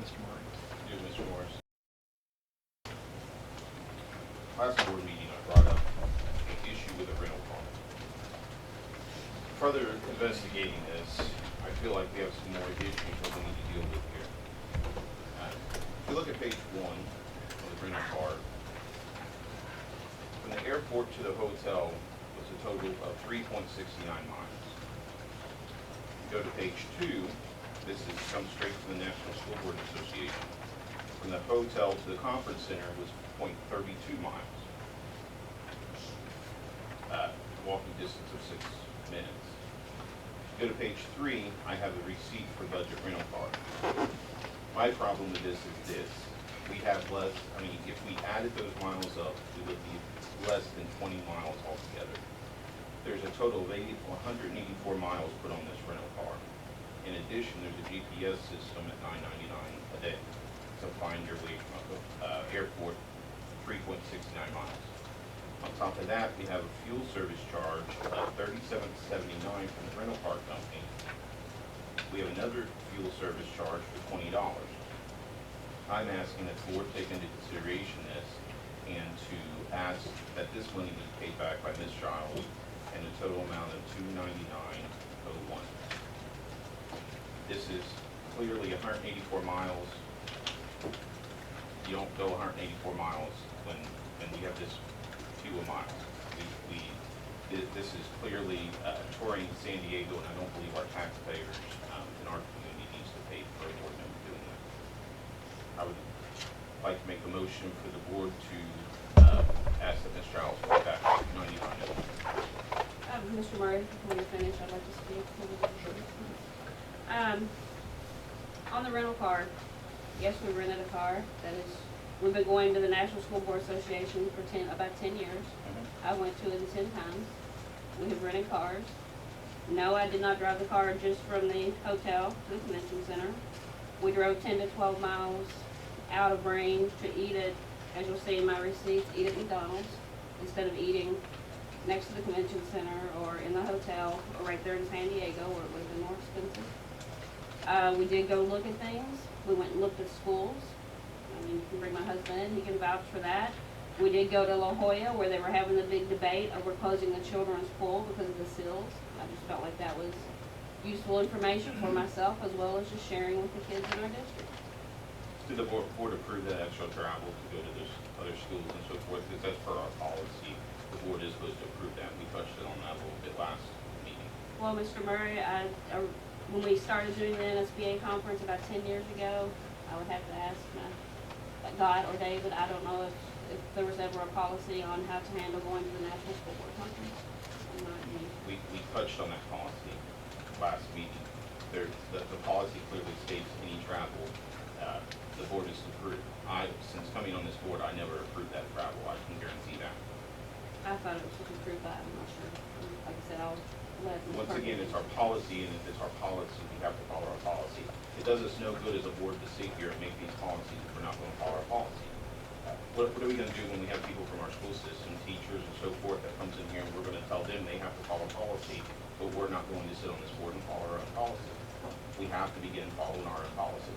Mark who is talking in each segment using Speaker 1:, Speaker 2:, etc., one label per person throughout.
Speaker 1: Mr. Murray.
Speaker 2: You, Mr. Morris. Last board meeting, I brought up an issue with a rental car. Further investigating this, I feel like we have some more issues that we need to deal with here. If you look at page 1 of the rental car, from the airport to the hotel was a total of 3.69 miles. You go to page 2, this comes straight from the National School Board Association. From the hotel to the conference center was 0.32 miles. Walking distance of 6 minutes. Go to page 3, I have a receipt for budget rental car. My problem with this is this. We have less, if we added those miles up, it would be less than 20 miles altogether. There's a total of 184 miles put on this rental car. In addition, there's a GPS system at $9.99 a day. So find your way from airport, 3.69 miles. On top of that, we have a fuel service charge of $37.79 from the rental car company. We have another fuel service charge for $20. I'm asking that the board take into consideration this and to ask that this money be paid back by Ms. Giles in a total amount of $299.01. This is clearly 184 miles. You don't go 184 miles when we have this few miles. This is clearly touring San Diego, and I don't believe our taxpayers in our community needs to pay for a board member doing that. I would like to make a motion for the board to ask that Ms. Giles pay back $99.
Speaker 3: Mr. Murray, when you're finished, I'd like to speak. On the rental car, yes, we rented a car. We've been going to the National School Board Association for about 10 years. I went to it 10 times. We have rented cars. No, I did not drive the car just from the hotel to the convention center. We drove 10 to 12 miles out of range to eat at, as you'll see in my receipts, eat at McDonald's instead of eating next to the convention center or in the hotel or right there in San Diego where it would have been more expensive. We did go look at things. We went and looked at schools. You can bring my husband in, he can vouch for that. We did go to La Jolla where they were having the big debate over closing the children's pool because of the sills. I just felt like that was useful information for myself as well as just sharing with the kids in our district.
Speaker 2: Did the board approve that extra travel to go to those other schools and so forth? Because that's per our policy. The board is supposed to approve that. We touched on that a little bit last meeting.
Speaker 3: Well, Mr. Murray, when we started doing the NSBA conference about 10 years ago, I would have to ask God or David. I don't know if there was ever a policy on how to handle going to the National School Board Conference.
Speaker 2: We touched on that policy last meeting. The policy clearly states any travel, the board is approved. Since coming on this board, I never approved that travel. I can guarantee that.
Speaker 3: I thought it was approved by, I'm not sure. Like I said, I'll let Ms.
Speaker 2: Once again, it's our policy, and if it's our policy, we have to follow our policy. It does us no good as a board to sit here and make these policies if we're not going to follow our policy. What are we going to do when we have people from our school system, teachers and so forth, that comes in here and we're going to tell them they have to follow policy, but we're not going to sit on this board and follow our own policy? We have to begin following our own policy.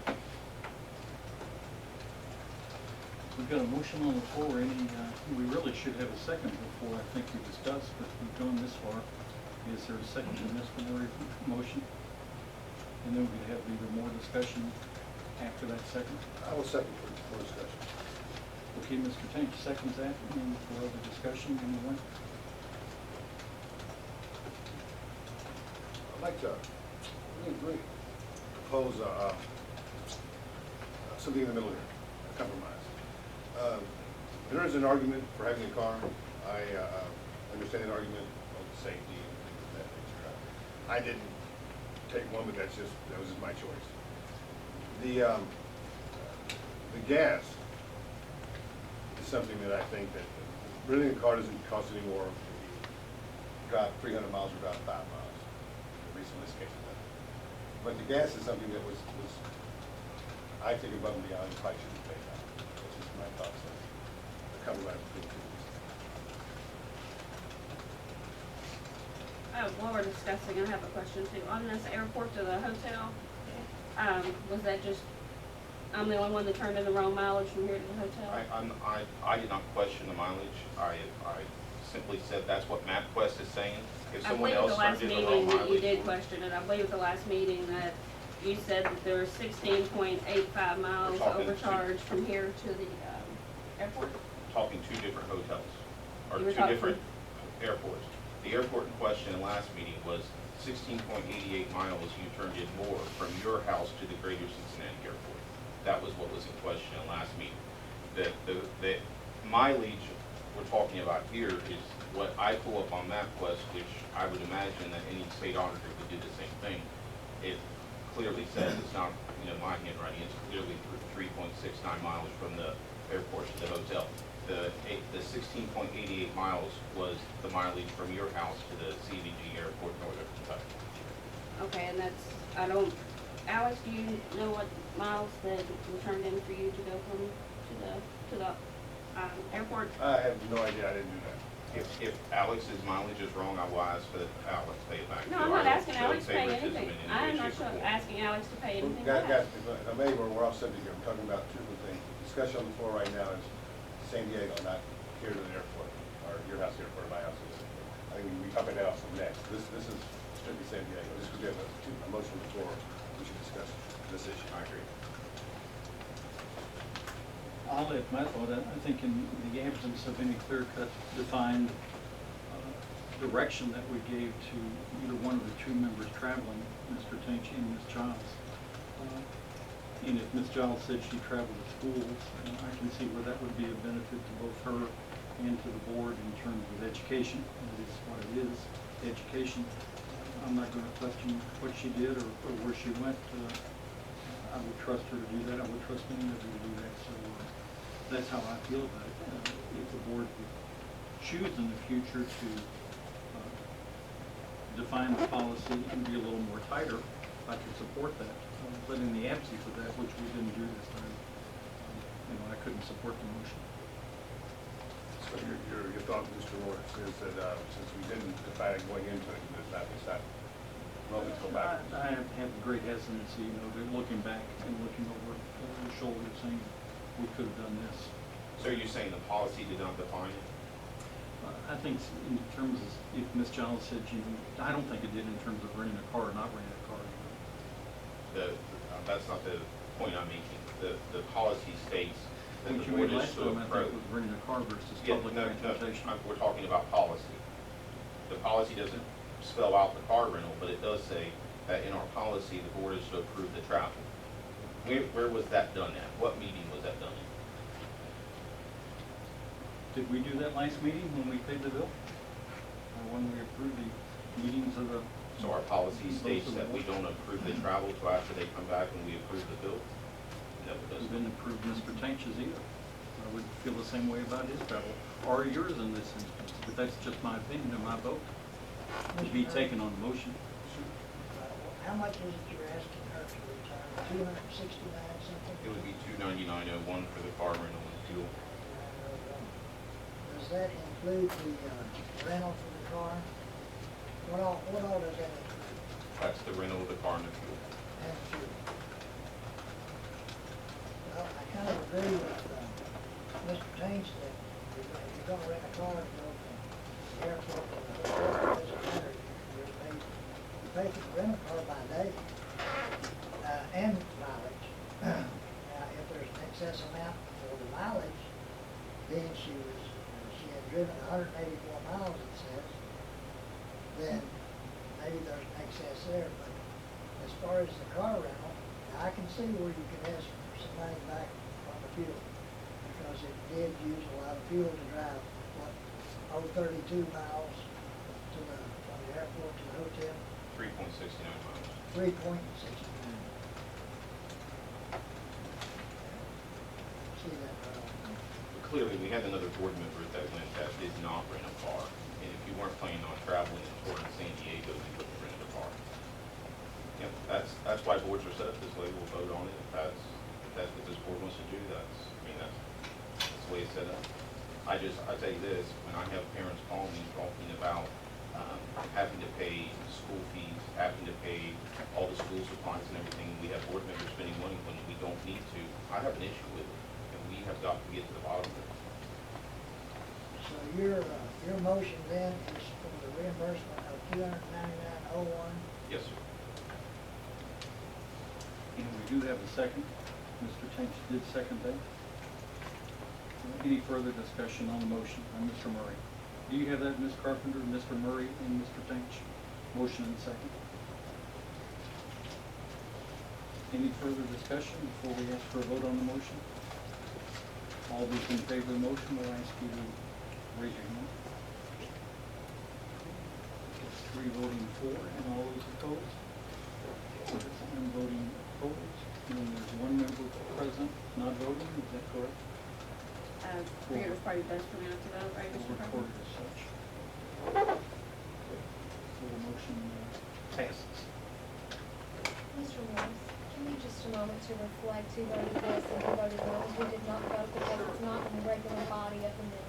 Speaker 1: We've got a motion on the floor. We really should have a second before I think we discuss, but we've gone this far. Is there a second to Mr. Murray's motion? And then we could have either more discussion after that second.
Speaker 4: I will second for discussion.
Speaker 1: Okay, Mr. Tank seconds that, and for other discussion, anyone?
Speaker 4: I'd like to propose something in the middle here, a compromise. There is an argument for having a car. I understand an argument of safety and things of that nature. I didn't take one, but that was just my choice. The gas is something that I think that renting a car doesn't cost any more if you drive 300 miles or drive 5 miles. At least in this case it doesn't. But the gas is something that was I think above and beyond the price should be paid out. That's just my thoughts on the compromise between the two.
Speaker 3: While we're discussing, I have a question too. On this airport to the hotel, was that just I'm the only one that turned in the wrong mileage from here to the hotel?
Speaker 2: I did not question the mileage. I simply said that's what MapQuest is saying. If
Speaker 3: I
Speaker 2: someone
Speaker 3: believe at
Speaker 2: else
Speaker 3: the last
Speaker 2: turned in the wrong
Speaker 3: meeting that you
Speaker 2: mileage.
Speaker 3: did question it. I believe at the last meeting that you said that there were 16.85 miles
Speaker 2: We're talking two-
Speaker 3: overcharged from here to the airport.
Speaker 2: Talking two different hotels, or
Speaker 3: You were
Speaker 2: two
Speaker 3: talking-
Speaker 2: different airports. The airport in question in last meeting was 16.88 miles you turned in more from your house to the greater Cincinnati airport. That was what was in question in last meeting. The mileage we're talking about here is what I pull up on MapQuest, which I would imagine that any state auditor would do the same thing. It clearly says, it's not, my handwriting, it's clearly 3.69 miles from the airport to the hotel. The 16.88 miles was the mileage from your house to the CVG airport, Northern Kentucky.
Speaker 3: Okay, and that's, Alex, do you know what miles that were turned in for you to go from, to the airport?
Speaker 4: I have no idea, I didn't do that.
Speaker 2: If Alex's mileage is wrong, I will ask for Alex to pay it back.
Speaker 3: No, I'm not asking Alex to pay anything. I am not asking Alex to pay anything
Speaker 4: Guys,
Speaker 3: back.
Speaker 4: I may, we're off subject here, I'm talking about two different things. Discussion on the floor right now is San Diego, not here to the airport, or your house airport, or my house is. I think we talk about that next. This is strictly San Diego. This could be a motion on the floor, we should discuss this issue.
Speaker 2: I agree.
Speaker 1: I'll add my thought. I think in the absence of any clear-cut defined direction that we gave to either one of the two members traveling, Mr. Tanchi and Ms. Giles, and if Ms. Giles said she traveled to schools, I can see where that would be a benefit to both her and to the board in terms of education. That is what it is, education. I'm not going to question what she did or where she went. I would trust her to do that. I would trust any of you to do that. So that's how I feel about it. If the board would choose in the future to define the policy and be a little more tighter, I could support that. But in the absence of that, which we didn't do this time, I couldn't support the motion.
Speaker 4: So your thought, Mr. Lawrence, is that since we didn't define it going into it, it's not relevant to go back.
Speaker 1: I have a great hesitancy, looking back and looking over the shoulder, saying we could have done this.
Speaker 2: So you're saying the policy did not define it?
Speaker 1: I think in terms of, if Ms. Giles said I don't think it did in terms of renting a car or not renting a car.
Speaker 2: That's not the point I'm making. The policy states that
Speaker 1: What
Speaker 2: the
Speaker 1: you
Speaker 2: board
Speaker 1: made
Speaker 2: is
Speaker 1: last
Speaker 2: to
Speaker 1: time, I
Speaker 2: approve.
Speaker 1: think, was renting a car versus
Speaker 2: Yeah,
Speaker 1: public
Speaker 2: no,
Speaker 1: transportation.
Speaker 2: we're talking about policy. The policy doesn't spell out the car rental, but it does say that in our policy, the board is to approve the travel. Where was that done at? What meeting was that done in?
Speaker 1: Did we do that last meeting when we paid the bill? Or when we approved the meetings of the?
Speaker 2: So our policy states that we don't approve the travel till after they come back and we approve the bill? No, it
Speaker 1: We
Speaker 2: doesn't.
Speaker 1: didn't approve Mr. Tanch's either. I would feel the same way about his travel, or yours in this instance, but that's just my opinion and my vote. To be taken on motion.
Speaker 5: How much is it you're asking her to return? 269 something?
Speaker 2: It would be $299.01 for the car rental and fuel.
Speaker 5: Does that include the rental for the car? What all does that include?
Speaker 2: That's the rental of the car and the fuel.
Speaker 5: And fuel? Well, I kind of agree with Mr. Taines that if you're going to rent a car and go from the airport to the hotel, it doesn't matter. You pay for the rental car by day and mileage. Now, if there's an excess amount for the mileage, then she had driven 184 miles, it says, then maybe there's an excess there. But as far as the car rental, now I can see where you could ask for some money back on the fuel, because it did use a lot of fuel to drive, 32 miles from the airport to the hotel.
Speaker 2: 3.69 miles.
Speaker 5: 3.69. See that,
Speaker 2: Clearly, we had another board member that did not rent a car. And if you weren't planning on traveling and touring San Diego, you wouldn't have rented a car. Yep, that's why boards are set up this way. We'll vote on it. If that's what this board wants to do, that's the way it's set up. I tell you this, when I have parents call me talking about having to pay school fees, having to pay all the school supplies and everything, we have board members spending money when we don't need to, I have an issue with it, and we have got to get to the bottom of it.
Speaker 5: So your motion then is for the reimbursement of $299.01.
Speaker 2: Yes, sir.
Speaker 1: And we do have a second. Mr. Tench did second that. Any further discussion on the motion by Mr. Murray? Do you have that, Ms. Carpenter, Mr. Murray, and Mr. Tench? Motion and second. Any further discussion before we ask for a vote on the motion? All those in favor of the motion will ask you to raise your hand. It's 3 voting for and all those opposed. I'm voting opposed, and there's 1 member present not voting, is that correct?
Speaker 3: I figured it was probably best for me not to vote, right, Mr.
Speaker 1: Recorded
Speaker 3: Carpenter?
Speaker 1: as such. So the motion passes.
Speaker 6: Mr. Morris, give me just a moment to reflect who voted yes and who voted no. We did not vote because it's not in the regular body of the minutes.